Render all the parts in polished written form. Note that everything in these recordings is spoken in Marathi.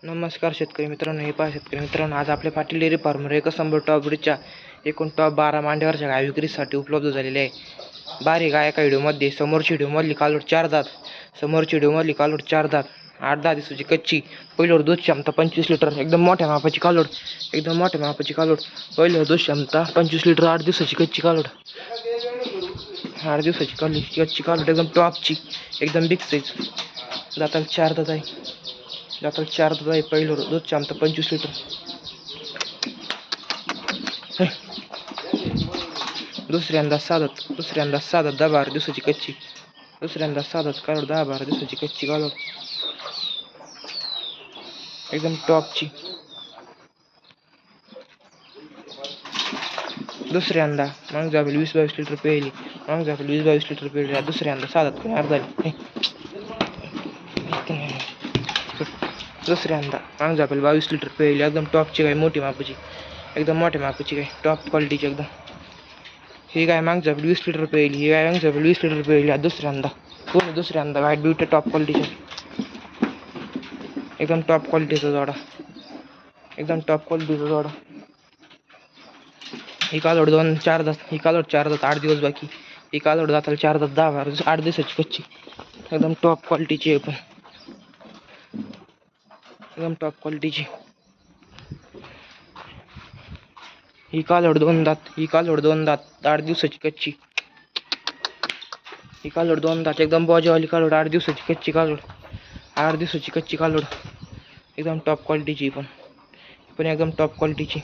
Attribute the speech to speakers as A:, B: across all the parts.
A: नमस्कार शेतकरी मित्रांनो, हे पहा शेतकरी मित्रांनो, आज आपल्या पाटील डेअरी फार्मर 100 टॉप ब्रीडच्या एकूण टॉप 12 मांड्यावरच्या गाय विक्रीसाठी उपलब्ध झालेले आहे. बारी गाय एका व्हिडिओमध्ये. समोरची व्हिडिओमधली कालोड 4 दात, समोरची व्हिडिओमधली कालोड 4 दात, 8-10 दिवसाची कच्ची. पहिल्यावर दूध क्षमता 25 लिटर, एकदम मोठ्या मापाची कालोड, एकदम मोठ्या मापाची कालोड. पहिल्यावर दूध क्षमता 25 लिटर, 8 दिवसाची कच्ची कालोड, 8 दिवसाची कच्ची कालोड, एकदम टॉपची, एकदम बिग साईज. दाताला 4 दात आहे, दाताला 4 दात आहे. पहिल्यावर दूध क्षमता 25 लिटर. दुसऱ्यांदा साधत, 10-12 दिवसाची कच्ची. दुसऱ्यांदा साधत कालोड, 10-12 दिवसाची कच्ची कालोड, एकदम टॉपची. दुसऱ्यांदा मग जाईल 20-22 लिटर पेली, मग जाईल 20-22 लिटर पेली. दुसऱ्यांदा साधत कोणी अर्धा. दुसऱ्यांदा मग जाईल 22 लिटर पेली. एकदम टॉपची गाय, मोठी मापाची, एकदम मोठ्या मापाची गाय, टॉप क्वालिटीची एकदम. ही गाय माग जाईल 20 लिटर पेली, ही गाय माग जाईल 20 लिटर पेली. दुसऱ्यांदा कोणी दुसऱ्यांदा व्हाईट ब्युटी टॉप क्वालिटीची, एकदम टॉप क्वालिटीचा जोडा, एकदम टॉप क्वालिटीचा जोडा. ही कालोड 2-4 दात, ही कालोड 4 दात, 8 दिवस बाकी. ही कालोड दाताला 4 दात, 10-12 8 दिवसाची कच्ची, एकदम टॉप क्वालिटीची आहे. पण एकदम टॉप क्वालिटीची. ही कालोड 2 दात, ही कालोड 2 दात, 8 दिवसाची कच्ची. ही कालोड 2 दात, एकदम बॉजवाली कालोड, 8 दिवसाची कच्ची कालोड, 8 दिवसाची कच्ची कालोड, एकदम टॉप क्वालिटीची. पण एकदम टॉप क्वालिटीची.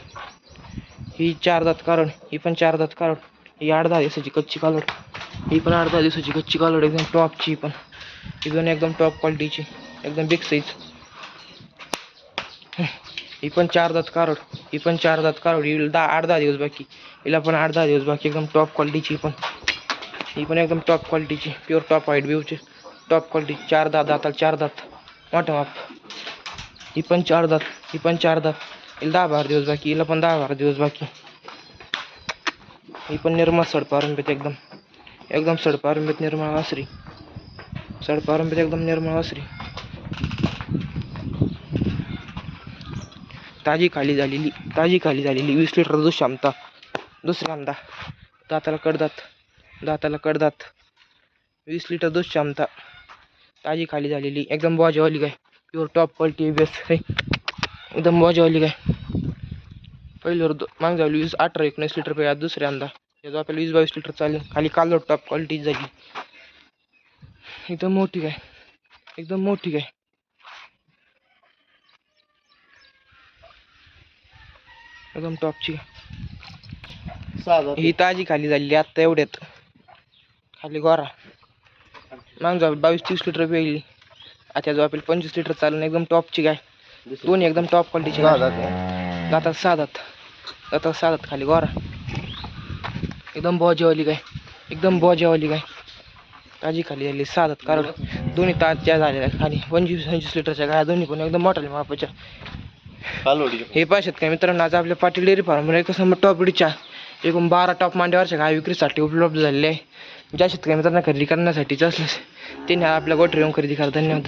A: ही 4 दात कालोड, ही पण 4 दात कालोड, ही 8-10 दिवसाची कच्ची कालोड, ही पण 8-10 दिवसाची कच्ची कालोड, एकदम टॉपची. पण ही पण एकदम टॉप क्वालिटीची, एकदम बिग साईज. ही पण 4 दात कालोड, ही पण 4 दात कालोड, ही 8-10 दिवस बाकी, हिला पण 8-10 दिवस बाकी, एकदम टॉप क्वालिटीची. पण ही पण एकदम टॉप क्वालिटीची, प्युअर टॉप व्हाईट ब्यूची टॉप क्वालिटी. 4 दात, दाताला 4 दात, मोठं माप. ही पण 4 दात, ही पण 4 दात, हिला 10-12 दिवस बाकी, हिला पण 10-12 दिवस बाकी. ही पण निर्मळ सडपारंबीत, एकदम एकदम सडपारंबीत निर्मळ वासरी, सडपारंबीत एकदम निर्मळ वासरी. ताजी खाली झालेली 20 लिटर दूध क्षमता. दुसऱ्यांदा दाताला कडदात, दाताला कडदात, 20 लिटर दूध क्षमता, ताजी खाली झालेली, एकदम बॉजवाली गाय, प्युअर टॉप क्वालिटी बेस आहे, एकदम बॉजवाली गाय. पहिल्यावर माग झाली 18-19 लिटर पे. दुसऱ्यांदा याचा आपल्याला 20-22 लिटर चालेल. खाली कालोड टॉप क्वालिटी झाली, एकदम मोठी गाय, एकदम मोठी गाय, एकदम टॉपची. ही ताजी खाली झालेली आत्ता एवढ्यात, खाली गोरा. मग जाऊ 22-30 लिटर पेली. आता जो आपल्याला 25 लिटर चालेल. एकदम टॉपची गाय, दोन्ही एकदम टॉप क्वालिटीची. दातात 6 दात, दातात 6 दात, खाली गोरा, एकदम बॉजवाली गाय, एकदम बॉजवाली गाय. ताजी खाली झाली 6 दात कारण दोन्ही ताज्या झालेल्या. खाली 25-25 लिटरच्या गाय, दोन्ही पण एकदम मोठ्या मापाच्या. हे पहा शेतकरी मित्रांनो, आज आपल्या पाटील डेअरी फार्मवर 100 टॉप ब्रीडच्या एकूण 12 टॉप मांड्यावरच्या गाय विक्रीसाठी उपलब्ध झालेले आहे. ज्या शेतकरी मित्रांना खरेदी करण्यासाठीच असल्यास त्यांनी आपल्या गोठ्यावर येऊन खरेदी करा. धन्यवाद.